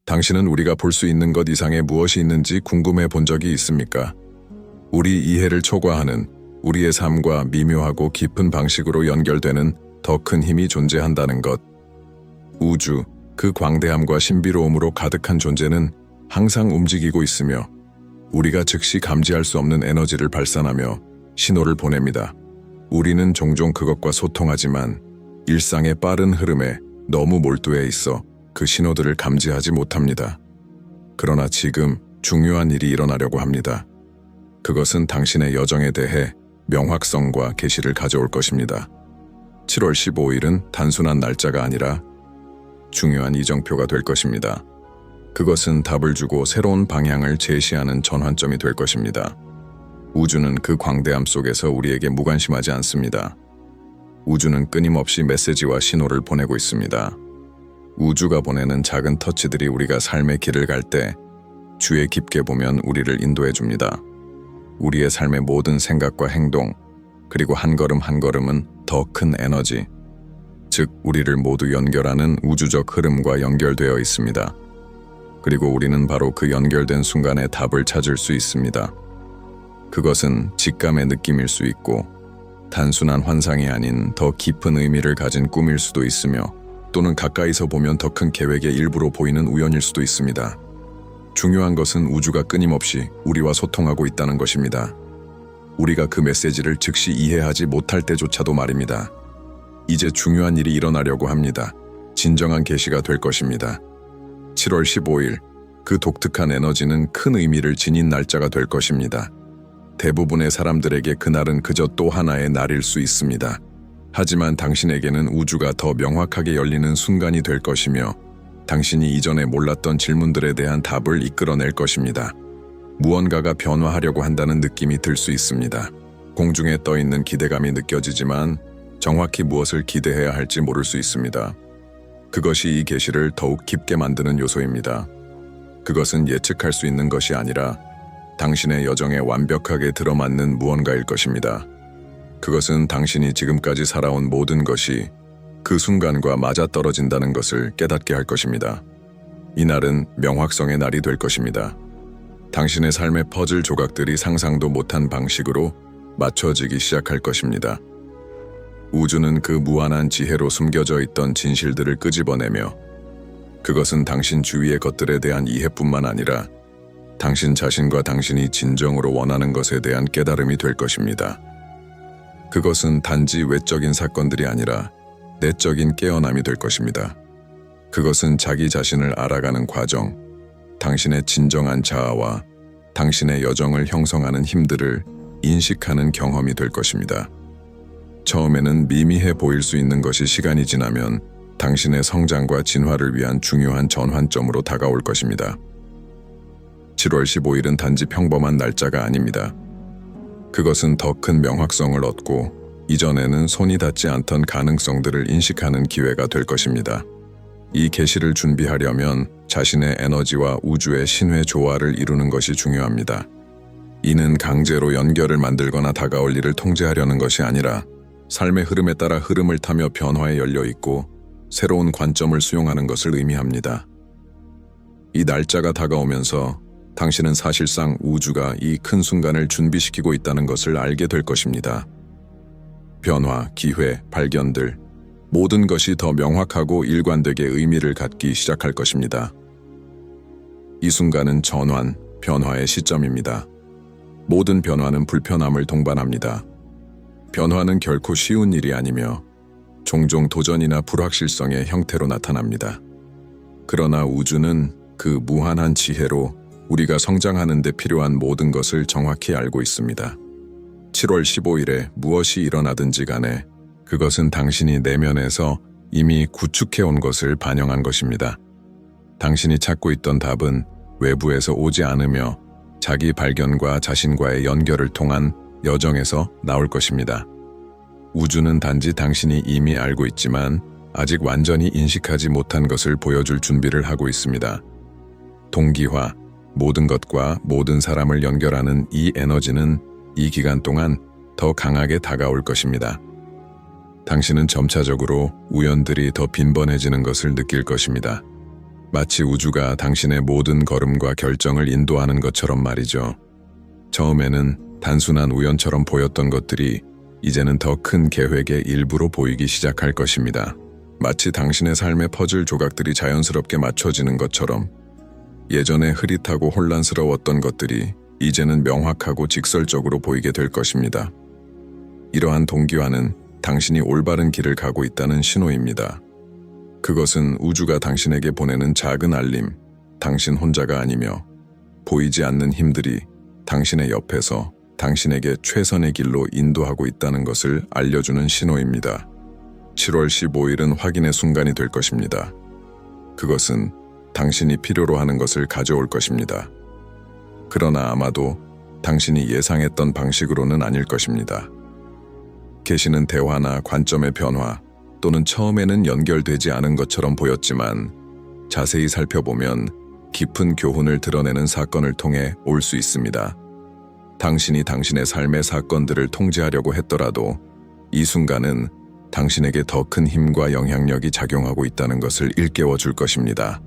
당신은 우리가 볼 수 있는 것 이상의 무엇이 있는지 궁금해 본 적이 있습니까? 우리 이해를 초과하는 우리의 삶과 미묘하고 깊은 방식으로 연결되는 더 큰 힘이 존재한다는 것. 우주, 그 광대함과 신비로움으로 가득한 존재는 항상 움직이고 있으며 우리가 즉시 감지할 수 없는 에너지를 발산하며 신호를 보냅니다. 우리는 종종 그것과 소통하지만 일상의 빠른 흐름에 너무 몰두해 있어 그 신호들을 감지하지 못합니다. 그러나 지금 중요한 일이 일어나려고 합니다. 그것은 당신의 여정에 대해 명확성과 계시를 가져올 것입니다. 7월 15일은 단순한 날짜가 아니라 중요한 이정표가 될 것입니다. 그것은 답을 주고 새로운 방향을 제시하는 전환점이 될 것입니다. 우주는 그 광대함 속에서 우리에게 무관심하지 않습니다. 우주는 끊임없이 메시지와 신호를 보내고 있습니다. 우주가 보내는 작은 터치들이 우리가 삶의 길을 갈 때 주의 깊게 보면 우리를 인도해 줍니다. 우리의 삶의 모든 생각과 행동, 그리고 한 걸음 한 걸음은 더 큰 에너지, 즉 우리를 모두 연결하는 우주적 흐름과 연결되어 있습니다. 그리고 우리는 바로 그 연결된 순간에 답을 찾을 수 있습니다. 그것은 직감의 느낌일 수 있고 단순한 환상이 아닌 더 깊은 의미를 가진 꿈일 수도 있으며 또는 가까이서 보면 더 큰 계획의 일부로 보이는 우연일 수도 있습니다. 중요한 것은 우주가 끊임없이 우리와 소통하고 있다는 것입니다. 우리가 그 메시지를 즉시 이해하지 못할 때조차도 말입니다. 이제 중요한 일이 일어나려고 합니다. 진정한 계시가 될 것입니다. 7월 15일, 그 독특한 에너지는 큰 의미를 지닌 날짜가 될 것입니다. 대부분의 사람들에게 그날은 그저 또 하나의 날일 수 있습니다. 하지만 당신에게는 우주가 더 명확하게 열리는 순간이 될 것이며 당신이 이전에 몰랐던 질문들에 대한 답을 이끌어낼 것입니다. 무언가가 변화하려고 한다는 느낌이 들 수 있습니다. 공중에 떠 있는 기대감이 느껴지지만 정확히 무엇을 기대해야 할지 모를 수 있습니다. 그것이 이 계시를 더욱 깊게 만드는 요소입니다. 그것은 예측할 수 있는 것이 아니라 당신의 여정에 완벽하게 들어맞는 무언가일 것입니다. 그것은 당신이 지금까지 살아온 모든 것이 그 순간과 맞아떨어진다는 것을 깨닫게 할 것입니다. 이날은 명확성의 날이 될 것입니다. 당신의 삶의 퍼즐 조각들이 상상도 못한 방식으로 맞춰지기 시작할 것입니다. 우주는 그 무한한 지혜로 숨겨져 있던 진실들을 끄집어내며 그것은 당신 주위의 것들에 대한 이해뿐만 아니라 당신 자신과 당신이 진정으로 원하는 것에 대한 깨달음이 될 것입니다. 그것은 단지 외적인 사건들이 아니라 내적인 깨어남이 될 것입니다. 그것은 자기 자신을 알아가는 과정, 당신의 진정한 자아와 당신의 여정을 형성하는 힘들을 인식하는 경험이 될 것입니다. 처음에는 미미해 보일 수 있는 것이 시간이 지나면 당신의 성장과 진화를 위한 중요한 전환점으로 다가올 것입니다. 7월 15일은 단지 평범한 날짜가 아닙니다. 그것은 더 큰 명확성을 얻고 이전에는 손이 닿지 않던 가능성들을 인식하는 기회가 될 것입니다. 이 계시를 준비하려면 자신의 에너지와 우주의 신회 조화를 이루는 것이 중요합니다. 이는 강제로 연결을 만들거나 다가올 일을 통제하려는 것이 아니라 삶의 흐름에 따라 흐름을 타며 변화에 열려 있고 새로운 관점을 수용하는 것을 의미합니다. 이 날짜가 다가오면서 당신은 사실상 우주가 이 큰 순간을 준비시키고 있다는 것을 알게 될 것입니다. 변화, 기회, 발견들, 모든 것이 더 명확하고 일관되게 의미를 갖기 시작할 것입니다. 이 순간은 전환, 변화의 시점입니다. 모든 변화는 불편함을 동반합니다. 변화는 결코 쉬운 일이 아니며 종종 도전이나 불확실성의 형태로 나타납니다. 그러나 우주는 그 무한한 지혜로 우리가 성장하는 데 필요한 모든 것을 정확히 알고 있습니다. 7월 15일에 무엇이 일어나든지 간에 그것은 당신이 내면에서 이미 구축해온 것을 반영한 것입니다. 당신이 찾고 있던 답은 외부에서 오지 않으며 자기 발견과 자신과의 연결을 통한 여정에서 나올 것입니다. 우주는 단지 당신이 이미 알고 있지만 아직 완전히 인식하지 못한 것을 보여줄 준비를 하고 있습니다. 동기화, 모든 것과 모든 사람을 연결하는 이 에너지는 이 기간 동안 더 강하게 다가올 것입니다. 당신은 점차적으로 우연들이 더 빈번해지는 것을 느낄 것입니다. 마치 우주가 당신의 모든 걸음과 결정을 인도하는 것처럼 말이죠. 처음에는 단순한 우연처럼 보였던 것들이 이제는 더 큰 계획의 일부로 보이기 시작할 것입니다. 마치 당신의 삶의 퍼즐 조각들이 자연스럽게 맞춰지는 것처럼 예전에 흐릿하고 혼란스러웠던 것들이 이제는 명확하고 직설적으로 보이게 될 것입니다. 이러한 동기화는 당신이 올바른 길을 가고 있다는 신호입니다. 그것은 우주가 당신에게 보내는 작은 알림, 당신 혼자가 아니며 보이지 않는 힘들이 당신의 옆에서 당신에게 최선의 길로 인도하고 있다는 것을 알려주는 신호입니다. 7월 15일은 확인의 순간이 될 것입니다. 그것은 당신이 필요로 하는 것을 가져올 것입니다. 그러나 아마도 당신이 예상했던 방식으로는 아닐 것입니다. 계시는 대화나 관점의 변화 또는 처음에는 연결되지 않은 것처럼 보였지만 자세히 살펴보면 깊은 교훈을 드러내는 사건을 통해 올 수 있습니다. 당신이 당신의 삶의 사건들을 통제하려고 했더라도 이 순간은 당신에게 더 큰 힘과 영향력이 작용하고 있다는 것을 일깨워 줄 것입니다.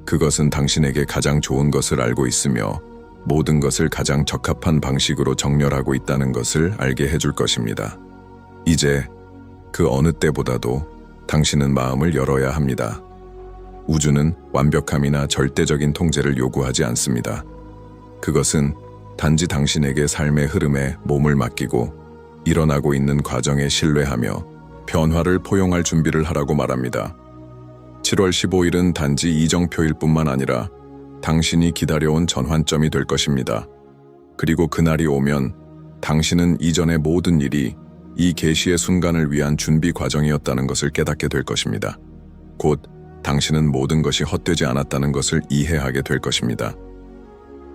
그것은 당신에게 가장 좋은 것을 알고 있으며 모든 것을 가장 적합한 방식으로 정렬하고 있다는 것을 알게 해줄 것입니다. 이제 그 어느 때보다도 당신은 마음을 열어야 합니다. 우주는 완벽함이나 절대적인 통제를 요구하지 않습니다. 그것은 단지 당신에게 삶의 흐름에 몸을 맡기고 일어나고 있는 과정에 신뢰하며 변화를 포용할 준비를 하라고 말합니다. 7월 15일은 단지 이정표일 뿐만 아니라 당신이 기다려온 전환점이 될 것입니다. 그리고 그날이 오면 당신은 이전의 모든 일이 이 계시의 순간을 위한 준비 과정이었다는 것을 깨닫게 될 것입니다. 곧 당신은 모든 것이 헛되지 않았다는 것을 이해하게 될 것입니다.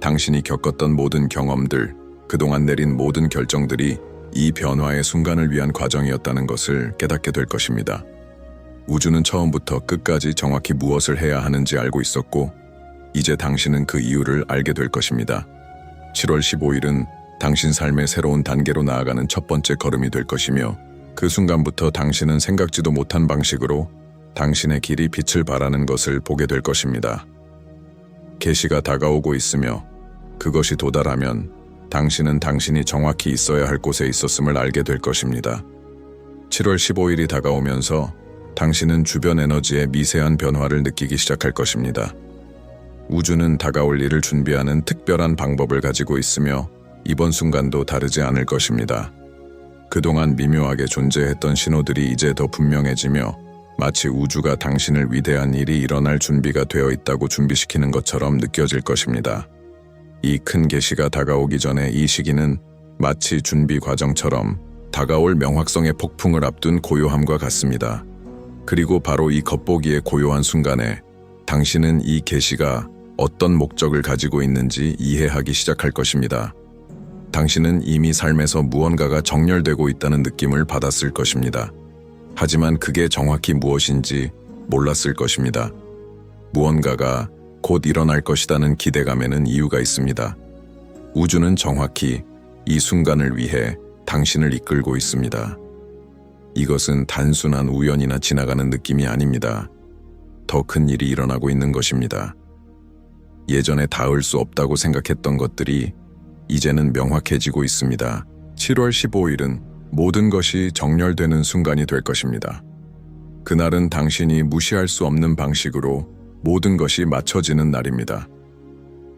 당신이 겪었던 모든 경험들, 그동안 내린 모든 결정들이 이 변화의 순간을 위한 과정이었다는 것을 깨닫게 될 것입니다. 우주는 처음부터 끝까지 정확히 무엇을 해야 하는지 알고 있었고 이제 당신은 그 이유를 알게 될 것입니다. 7월 15일은 당신 삶의 새로운 단계로 나아가는 첫 번째 걸음이 될 것이며 그 순간부터 당신은 생각지도 못한 방식으로 당신의 길이 빛을 발하는 것을 보게 될 것입니다. 계시가 다가오고 있으며 그것이 도달하면 당신은 당신이 정확히 있어야 할 곳에 있었음을 알게 될 것입니다. 7월 15일이 다가오면서 당신은 주변 에너지의 미세한 변화를 느끼기 시작할 것입니다. 우주는 다가올 일을 준비하는 특별한 방법을 가지고 있으며 이번 순간도 다르지 않을 것입니다. 그동안 미묘하게 존재했던 신호들이 이제 더 분명해지며 마치 우주가 당신을 위대한 일이 일어날 준비가 되어 있다고 준비시키는 것처럼 느껴질 것입니다. 이 큰 계시가 다가오기 전에 이 시기는 마치 준비 과정처럼 다가올 명확성의 폭풍을 앞둔 고요함과 같습니다. 그리고 바로 이 겉보기의 고요한 순간에 당신은 이 계시가 어떤 목적을 가지고 있는지 이해하기 시작할 것입니다. 당신은 이미 삶에서 무언가가 정렬되고 있다는 느낌을 받았을 것입니다. 하지만 그게 정확히 무엇인지 몰랐을 것입니다. 무언가가 곧 일어날 것이라는 기대감에는 이유가 있습니다. 우주는 정확히 이 순간을 위해 당신을 이끌고 있습니다. 이것은 단순한 우연이나 지나가는 느낌이 아닙니다. 더 큰 일이 일어나고 있는 것입니다. 예전에 닿을 수 없다고 생각했던 것들이 이제는 명확해지고 있습니다. 7월 15일은 모든 것이 정렬되는 순간이 될 것입니다. 그날은 당신이 무시할 수 없는 방식으로 모든 것이 맞춰지는 날입니다.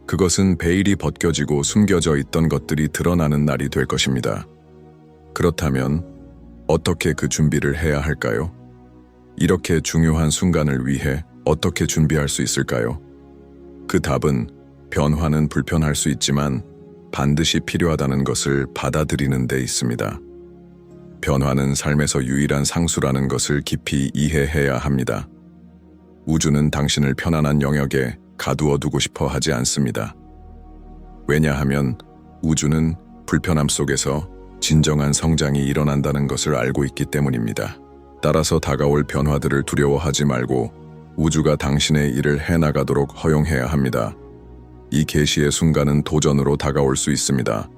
그것은 베일이 벗겨지고 숨겨져 있던 것들이 드러나는 날이 될 것입니다. 그렇다면 어떻게 그 준비를 해야 할까요? 이렇게 중요한 순간을 위해 어떻게 준비할 수 있을까요? 그 답은 변화는 불편할 수 있지만 반드시 필요하다는 것을 받아들이는 데 있습니다. 변화는 삶에서 유일한 상수라는 것을 깊이 이해해야 합니다. 우주는 당신을 편안한 영역에 가두어 두고 싶어 하지 않습니다. 왜냐하면 우주는 불편함 속에서 진정한 성장이 일어난다는 것을 알고 있기 때문입니다. 따라서 다가올 변화들을 두려워하지 말고 우주가 당신의 일을 해나가도록 허용해야 합니다. 이 계시의 순간은 도전으로 다가올 수 있습니다.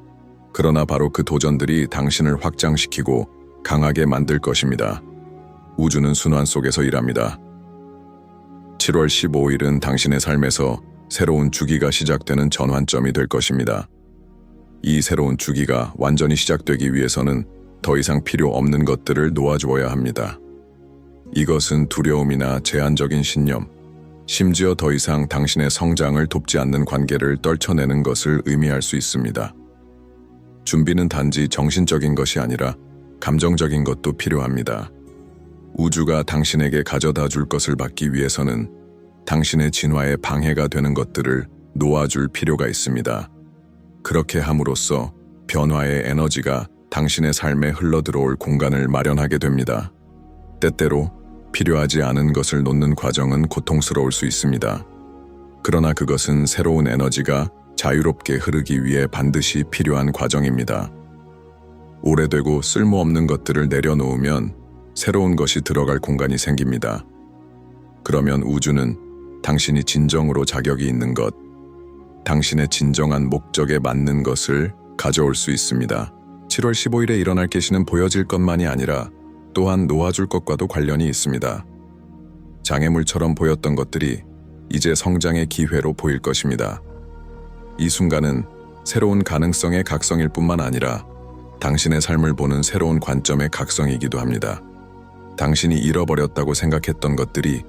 그러나 바로 그 도전들이 당신을 확장시키고 강하게 만들 것입니다. 우주는 순환 속에서 일합니다. 7월 15일은 당신의 삶에서 새로운 주기가 시작되는 전환점이 될 것입니다. 이 새로운 주기가 완전히 시작되기 위해서는 더 이상 필요 없는 것들을 놓아주어야 합니다. 이것은 두려움이나 제한적인 신념, 심지어 더 이상 당신의 성장을 돕지 않는 관계를 떨쳐내는 것을 의미할 수 있습니다. 준비는 단지 정신적인 것이 아니라 감정적인 것도 필요합니다. 우주가 당신에게 가져다 줄 것을 받기 위해서는 당신의 진화에 방해가 되는 것들을 놓아줄 필요가 있습니다. 그렇게 함으로써 변화의 에너지가 당신의 삶에 흘러들어올 공간을 마련하게 됩니다. 때때로 필요하지 않은 것을 놓는 과정은 고통스러울 수 있습니다. 그러나 그것은 새로운 에너지가 자유롭게 흐르기 위해 반드시 필요한 과정입니다. 오래되고 쓸모없는 것들을 내려놓으면 새로운 것이 들어갈 공간이 생깁니다. 그러면 우주는 당신이 진정으로 자격이 있는 것, 당신의 진정한 목적에 맞는 것을 가져올 수 있습니다. 7월 15일에 일어날 계시는 보여질 것만이 아니라 또한 놓아줄 것과도 관련이 있습니다. 장애물처럼 보였던 것들이 이제 성장의 기회로 보일 것입니다. 이 순간은 새로운 가능성의 각성일 뿐만 아니라 당신의 삶을 보는 새로운 관점의 각성이기도 합니다. 당신이 잃어버렸다고 생각했던 것들이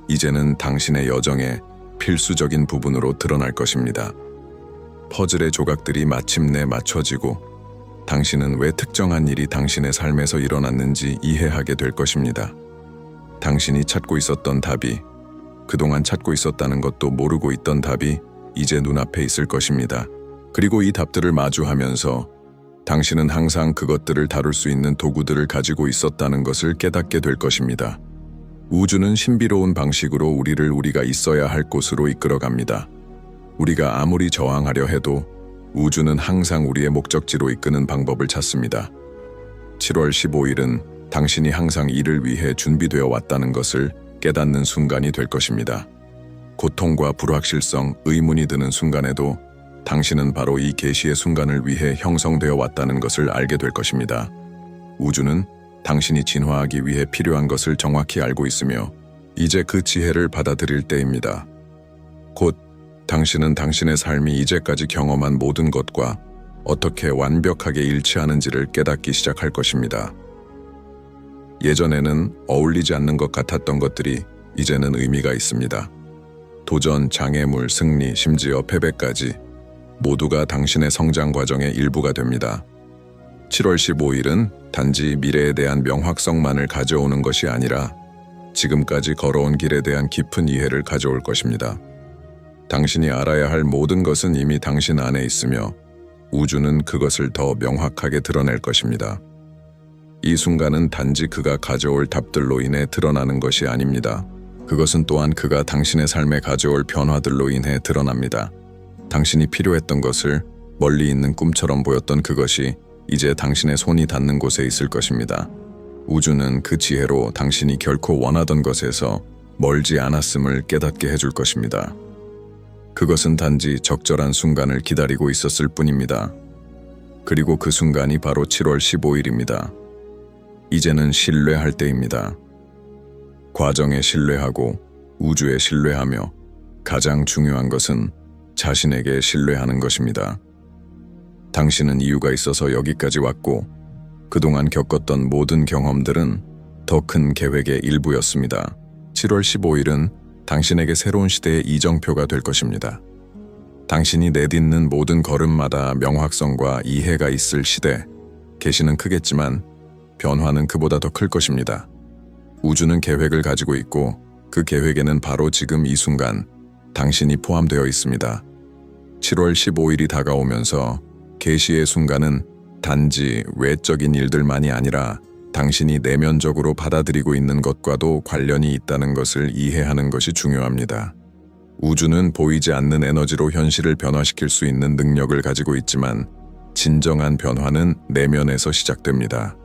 이제는 당신의 여정의 필수적인 부분으로 드러날 것입니다. 퍼즐의 조각들이 마침내 맞춰지고 당신은 왜 특정한 일이 당신의 삶에서 일어났는지 이해하게 될 것입니다. 당신이 찾고 있었던 답이, 그동안 찾고 있었다는 것도 모르고 있던 답이 이제 눈앞에 있을 것입니다. 그리고 이 답들을 마주하면서 당신은 항상 그것들을 다룰 수 있는 도구들을 가지고 있었다는 것을 깨닫게 될 것입니다. 우주는 신비로운 방식으로 우리를 우리가 있어야 할 곳으로 이끌어갑니다. 우리가 아무리 저항하려 해도 우주는 항상 우리의 목적지로 이끄는 방법을 찾습니다. 7월 15일은 당신이 항상 이를 위해 준비되어 왔다는 것을 깨닫는 순간이 될 것입니다. 고통과 불확실성, 의문이 드는 순간에도 당신은 바로 이 계시의 순간을 위해 형성되어 왔다는 것을 알게 될 것입니다. 우주는 당신이 진화하기 위해 필요한 것을 정확히 알고 있으며 이제 그 지혜를 받아들일 때입니다. 곧 당신은 당신의 삶이 이제까지 경험한 모든 것과 어떻게 완벽하게 일치하는지를 깨닫기 시작할 것입니다. 예전에는 어울리지 않는 것 같았던 것들이 이제는 의미가 있습니다. 도전, 장애물, 승리, 심지어 패배까지 모두가 당신의 성장 과정의 일부가 됩니다. 7월 15일은 단지 미래에 대한 명확성만을 가져오는 것이 아니라 지금까지 걸어온 길에 대한 깊은 이해를 가져올 것입니다. 당신이 알아야 할 모든 것은 이미 당신 안에 있으며 우주는 그것을 더 명확하게 드러낼 것입니다. 이 순간은 단지 그가 가져올 답들로 인해 드러나는 것이 아닙니다. 그것은 또한 그가 당신의 삶에 가져올 변화들로 인해 드러납니다. 당신이 필요했던 것을 멀리 있는 꿈처럼 보였던 그것이 이제 당신의 손이 닿는 곳에 있을 것입니다. 우주는 그 지혜로 당신이 결코 원하던 것에서 멀지 않았음을 깨닫게 해줄 것입니다. 그것은 단지 적절한 순간을 기다리고 있었을 뿐입니다. 그리고 그 순간이 바로 7월 15일입니다. 이제는 신뢰할 때입니다. 과정에 신뢰하고 우주에 신뢰하며 가장 중요한 것은 자신에게 신뢰하는 것입니다. 당신은 이유가 있어서 여기까지 왔고 그동안 겪었던 모든 경험들은 더 큰 계획의 일부였습니다. 7월 15일은 당신에게 새로운 시대의 이정표가 될 것입니다. 당신이 내딛는 모든 걸음마다 명확성과 이해가 있을 시대, 계시는 크겠지만 변화는 그보다 더 클 것입니다. 우주는 계획을 가지고 있고 그 계획에는 바로 지금 이 순간 당신이 포함되어 있습니다. 7월 15일이 다가오면서 계시의 순간은 단지 외적인 일들만이 아니라 당신이 내면적으로 받아들이고 있는 것과도 관련이 있다는 것을 이해하는 것이 중요합니다. 우주는 보이지 않는 에너지로 현실을 변화시킬 수 있는 능력을 가지고 있지만 진정한 변화는 내면에서 시작됩니다.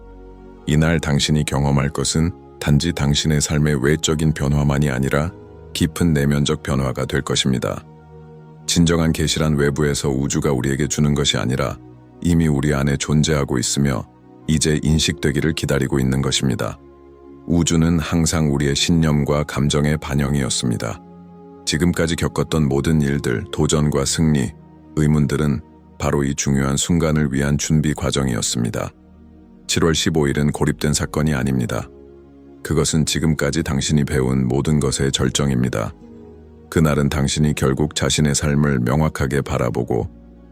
이날 당신이 경험할 것은 단지 당신의 삶의 외적인 변화만이 아니라 깊은 내면적 변화가 될 것입니다. 진정한 계시란 외부에서 우주가 우리에게 주는 것이 아니라 이미 우리 안에 존재하고 있으며 이제 인식되기를 기다리고 있는 것입니다. 우주는 항상 우리의 신념과 감정의 반영이었습니다. 지금까지 겪었던 모든 일들, 도전과 승리, 의문들은 바로 이 중요한 순간을 위한 준비 과정이었습니다. 7월 15일은 고립된 사건이 아닙니다. 그것은 지금까지 당신이 배운 모든 것의 절정입니다. 그날은 당신이 결국 자신의 삶을 명확하게 바라보고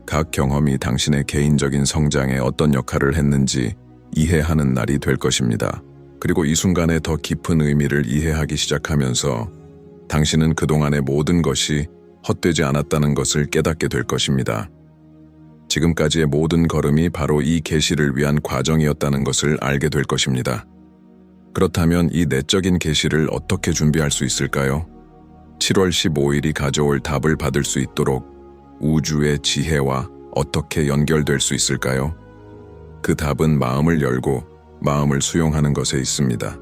각 경험이 당신의 개인적인 성장에 어떤 역할을 했는지 이해하는 날이 될 것입니다. 그리고 이 순간에 더 깊은 의미를 이해하기 시작하면서 당신은 그동안의 모든 것이 헛되지 않았다는 것을 깨닫게 될 것입니다. 지금까지의 모든 걸음이 바로 이 계시를 위한 과정이었다는 것을 알게 될 것입니다. 그렇다면 이 내적인 계시를 어떻게 준비할 수 있을까요? 7월 15일이 가져올 답을 받을 수 있도록 우주의 지혜와 어떻게 연결될 수 있을까요? 그 답은 마음을 열고 마음을 수용하는 것에 있습니다.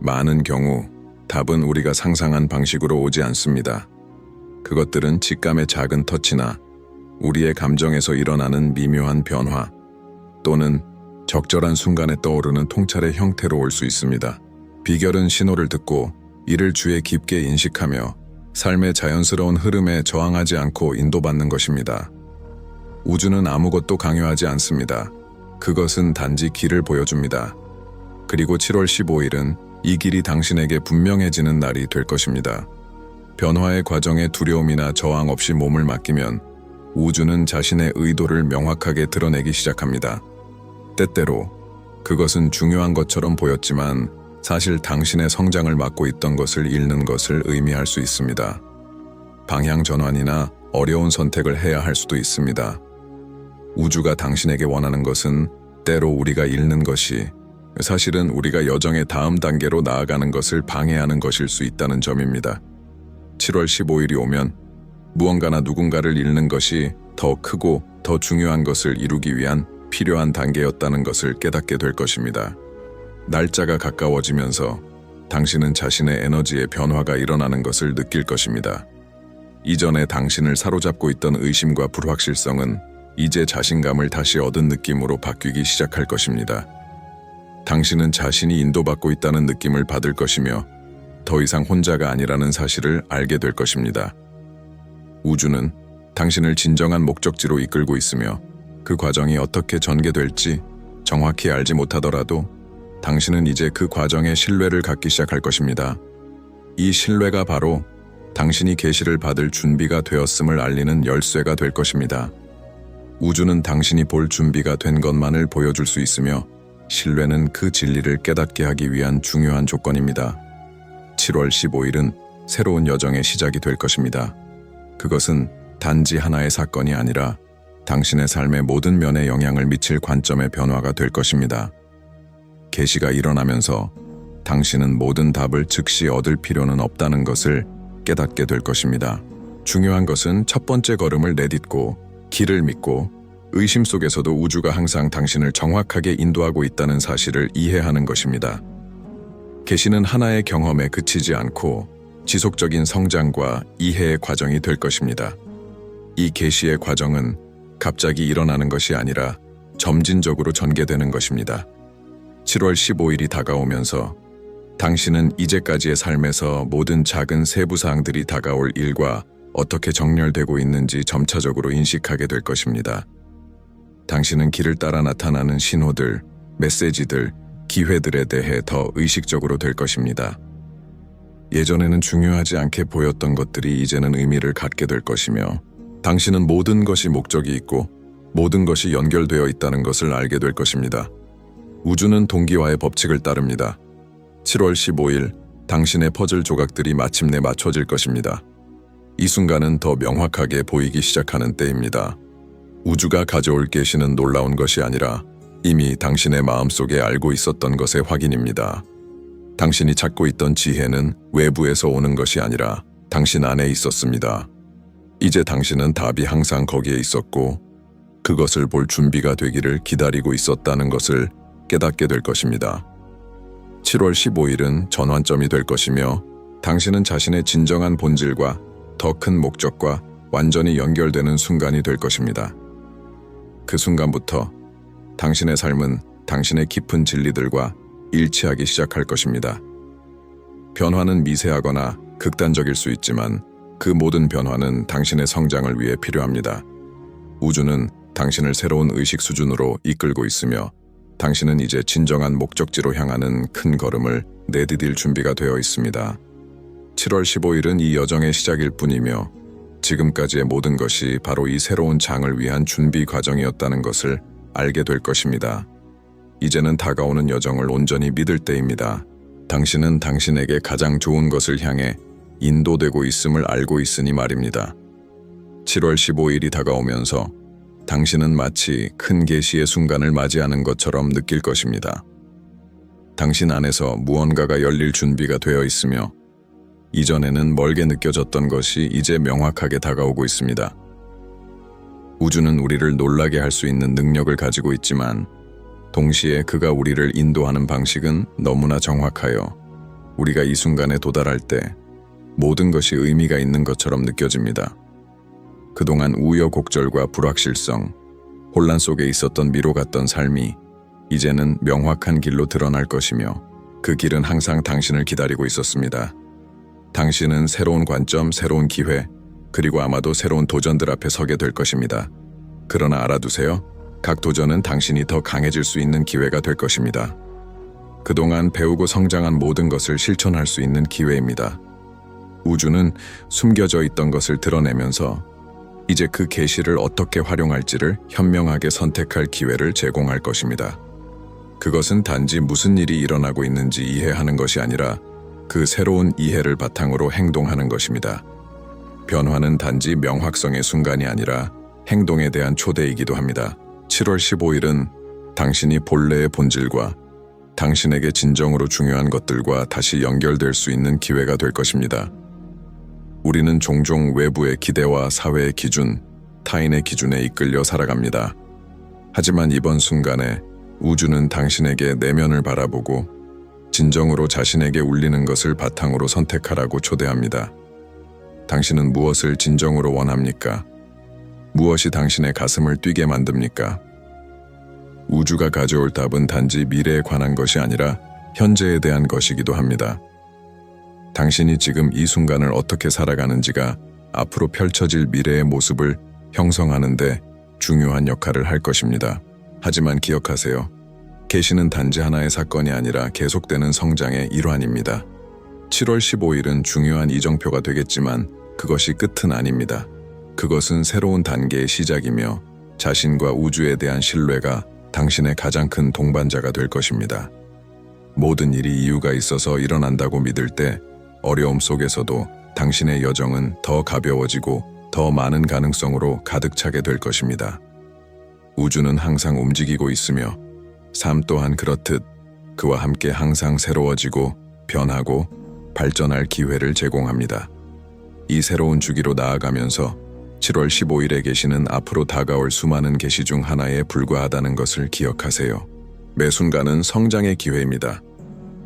많은 경우 답은 우리가 상상한 방식으로 오지 않습니다. 그것들은 직감의 작은 터치나 우리의 감정에서 일어나는 미묘한 변화 또는 적절한 순간에 떠오르는 통찰의 형태로 올 수 있습니다. 비결은 신호를 듣고 이를 주에 깊게 인식하며 삶의 자연스러운 흐름에 저항하지 않고 인도받는 것입니다. 우주는 아무것도 강요하지 않습니다. 그것은 단지 길을 보여줍니다. 그리고 7월 15일은 이 길이 당신에게 분명해지는 날이 될 것입니다. 변화의 과정에 두려움이나 저항 없이 몸을 맡기면 우주는 자신의 의도를 명확하게 드러내기 시작합니다. 때때로 그것은 중요한 것처럼 보였지만 사실 당신의 성장을 막고 있던 것을 잃는 것을 의미할 수 있습니다. 방향 전환이나 어려운 선택을 해야 할 수도 있습니다. 우주가 당신에게 원하는 것은 때로 우리가 잃는 것이 사실은 우리가 여정의 다음 단계로 나아가는 것을 방해하는 것일 수 있다는 점입니다. 7월 15일이 오면 무언가나 누군가를 잃는 것이 더 크고 더 중요한 것을 이루기 위한 필요한 단계였다는 것을 깨닫게 될 것입니다. 날짜가 가까워지면서 당신은 자신의 에너지의 변화가 일어나는 것을 느낄 것입니다. 이전에 당신을 사로잡고 있던 의심과 불확실성은 이제 자신감을 다시 얻은 느낌으로 바뀌기 시작할 것입니다. 당신은 자신이 인도받고 있다는 느낌을 받을 것이며 더 이상 혼자가 아니라는 사실을 알게 될 것입니다. 우주는 당신을 진정한 목적지로 이끌고 있으며 그 과정이 어떻게 전개될지 정확히 알지 못하더라도 당신은 이제 그 과정에 신뢰를 갖기 시작할 것입니다. 이 신뢰가 바로 당신이 계시를 받을 준비가 되었음을 알리는 열쇠가 될 것입니다. 우주는 당신이 볼 준비가 된 것만을 보여줄 수 있으며 신뢰는 그 진리를 깨닫게 하기 위한 중요한 조건입니다. 7월 15일은 새로운 여정의 시작이 될 것입니다. 그것은 단지 하나의 사건이 아니라 당신의 삶의 모든 면에 영향을 미칠 관점의 변화가 될 것입니다. 계시가 일어나면서 당신은 모든 답을 즉시 얻을 필요는 없다는 것을 깨닫게 될 것입니다. 중요한 것은 첫 번째 걸음을 내딛고 길을 믿고 의심 속에서도 우주가 항상 당신을 정확하게 인도하고 있다는 사실을 이해하는 것입니다. 계시는 하나의 경험에 그치지 않고 지속적인 성장과 이해의 과정이 될 것입니다. 이 계시의 과정은 갑자기 일어나는 것이 아니라 점진적으로 전개되는 것입니다. 7월 15일이 다가오면서 당신은 이제까지의 삶에서 모든 작은 세부 사항들이 다가올 일과 어떻게 정렬되고 있는지 점차적으로 인식하게 될 것입니다. 당신은 길을 따라 나타나는 신호들, 메시지들, 기회들에 대해 더 의식적으로 될 것입니다. 예전에는 중요하지 않게 보였던 것들이 이제는 의미를 갖게 될 것이며 당신은 모든 것이 목적이 있고 모든 것이 연결되어 있다는 것을 알게 될 것입니다. 우주는 동기화의 법칙을 따릅니다. 7월 15일 당신의 퍼즐 조각들이 마침내 맞춰질 것입니다. 이 순간은 더 명확하게 보이기 시작하는 때입니다. 우주가 가져올 계시는 놀라운 것이 아니라 이미 당신의 마음속에 알고 있었던 것의 확인입니다. 당신이 찾고 있던 지혜는 외부에서 오는 것이 아니라 당신 안에 있었습니다. 이제 당신은 답이 항상 거기에 있었고 그것을 볼 준비가 되기를 기다리고 있었다는 것을 깨닫게 될 것입니다. 7월 15일은 전환점이 될 것이며 당신은 자신의 진정한 본질과 더 큰 목적과 완전히 연결되는 순간이 될 것입니다. 그 순간부터 당신의 삶은 당신의 깊은 진리들과 일치하기 시작할 것입니다. 변화는 미세하거나 극단적일 수 있지만 그 모든 변화는 당신의 성장을 위해 필요합니다. 우주는 당신을 새로운 의식 수준으로 이끌고 있으며 당신은 이제 진정한 목적지로 향하는 큰 걸음을 내디딜 준비가 되어 있습니다. 7월 15일은 이 여정의 시작일 뿐이며 지금까지의 모든 것이 바로 이 새로운 장을 위한 준비 과정이었다는 것을 알게 될 것입니다. 이제는 다가오는 여정을 온전히 믿을 때입니다. 당신은 당신에게 가장 좋은 것을 향해 인도되고 있음을 알고 있으니 말입니다. 7월 15일이 다가오면서 당신은 마치 큰 계시의 순간을 맞이하는 것처럼 느낄 것입니다. 당신 안에서 무언가가 열릴 준비가 되어 있으며 이전에는 멀게 느껴졌던 것이 이제 명확하게 다가오고 있습니다. 우주는 우리를 놀라게 할 수 있는 능력을 가지고 있지만 동시에 그가 우리를 인도하는 방식은 너무나 정확하여 우리가 이 순간에 도달할 때 모든 것이 의미가 있는 것처럼 느껴집니다. 그동안 우여곡절과 불확실성, 혼란 속에 있었던 미로 같던 삶이 이제는 명확한 길로 드러날 것이며 그 길은 항상 당신을 기다리고 있었습니다. 당신은 새로운 관점, 새로운 기회, 그리고 아마도 새로운 도전들 앞에 서게 될 것입니다. 그러나 알아두세요. 각 도전은 당신이 더 강해질 수 있는 기회가 될 것입니다. 그동안 배우고 성장한 모든 것을 실천할 수 있는 기회입니다. 우주는 숨겨져 있던 것을 드러내면서 이제 그 계시를 어떻게 활용할지를 현명하게 선택할 기회를 제공할 것입니다. 그것은 단지 무슨 일이 일어나고 있는지 이해하는 것이 아니라 그 새로운 이해를 바탕으로 행동하는 것입니다. 변화는 단지 명확성의 순간이 아니라 행동에 대한 초대이기도 합니다. 7월 15일은 당신이 본래의 본질과 당신에게 진정으로 중요한 것들과 다시 연결될 수 있는 기회가 될 것입니다. 우리는 종종 외부의 기대와 사회의 기준, 타인의 기준에 이끌려 살아갑니다. 하지만 이번 순간에 우주는 당신에게 내면을 바라보고 진정으로 자신에게 울리는 것을 바탕으로 선택하라고 초대합니다. 당신은 무엇을 진정으로 원합니까? 무엇이 당신의 가슴을 뛰게 만듭니까? 우주가 가져올 답은 단지 미래에 관한 것이 아니라 현재에 대한 것이기도 합니다. 당신이 지금 이 순간을 어떻게 살아가는지가 앞으로 펼쳐질 미래의 모습을 형성하는 데 중요한 역할을 할 것입니다. 하지만 기억하세요. 계시는 단지 하나의 사건이 아니라 계속되는 성장의 일환입니다. 7월 15일은 중요한 이정표가 되겠지만 그것이 끝은 아닙니다. 그것은 새로운 단계의 시작이며 자신과 우주에 대한 신뢰가 당신의 가장 큰 동반자가 될 것입니다. 모든 일이 이유가 있어서 일어난다고 믿을 때 어려움 속에서도 당신의 여정은 더 가벼워지고 더 많은 가능성으로 가득 차게 될 것입니다. 우주는 항상 움직이고 있으며 삶 또한 그렇듯 그와 함께 항상 새로워지고 변하고 발전할 기회를 제공합니다. 이 새로운 주기로 나아가면서 7월 15일의 계시는 앞으로 다가올 수많은 계시 중 하나에 불과하다는 것을 기억하세요. 매 순간은 성장의 기회입니다.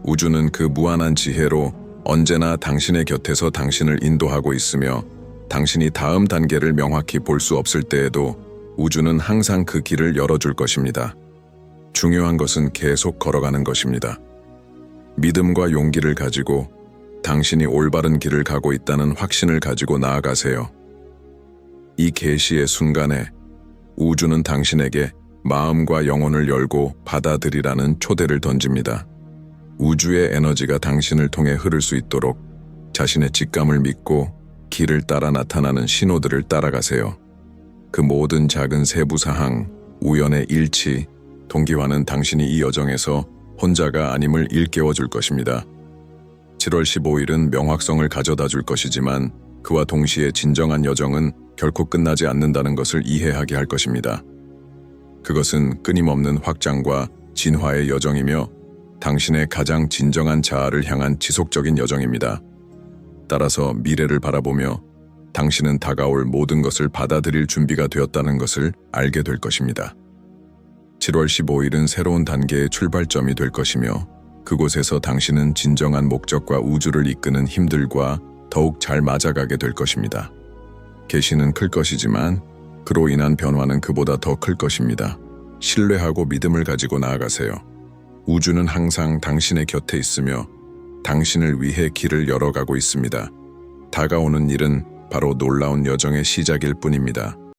우주는 그 무한한 지혜로 언제나 당신의 곁에서 당신을 인도하고 있으며 당신이 다음 단계를 명확히 볼 수 없을 때에도 우주는 항상 그 길을 열어줄 것입니다. 중요한 것은 계속 걸어가는 것입니다. 믿음과 용기를 가지고 당신이 올바른 길을 가고 있다는 확신을 가지고 나아가세요. 이 계시의 순간에 우주는 당신에게 마음과 영혼을 열고 받아들이라는 초대를 던집니다. 우주의 에너지가 당신을 통해 흐를 수 있도록 자신의 직감을 믿고 길을 따라 나타나는 신호들을 따라가세요. 그 모든 작은 세부사항, 우연의 일치, 동기화는 당신이 이 여정에서 혼자가 아님을 일깨워 줄 것입니다. 7월 15일은 명확성을 가져다 줄 것이지만 그와 동시에 진정한 여정은 결코 끝나지 않는다는 것을 이해하게 할 것입니다. 그것은 끊임없는 확장과 진화의 여정이며 당신의 가장 진정한 자아를 향한 지속적인 여정입니다. 따라서 미래를 바라보며 당신은 다가올 모든 것을 받아들일 준비가 되었다는 것을 알게 될 것입니다. 7월 15일은 새로운 단계의 출발점이 될 것이며 그곳에서 당신은 진정한 목적과 우주를 이끄는 힘들과 더욱 잘 맞아가게 될 것입니다. 계시는 클 것이지만 그로 인한 변화는 그보다 더 클 것입니다. 신뢰하고 믿음을 가지고 나아가세요. 우주는 항상 당신의 곁에 있으며 당신을 위해 길을 열어가고 있습니다. 다가오는 일은 바로 놀라운 여정의 시작일 뿐입니다.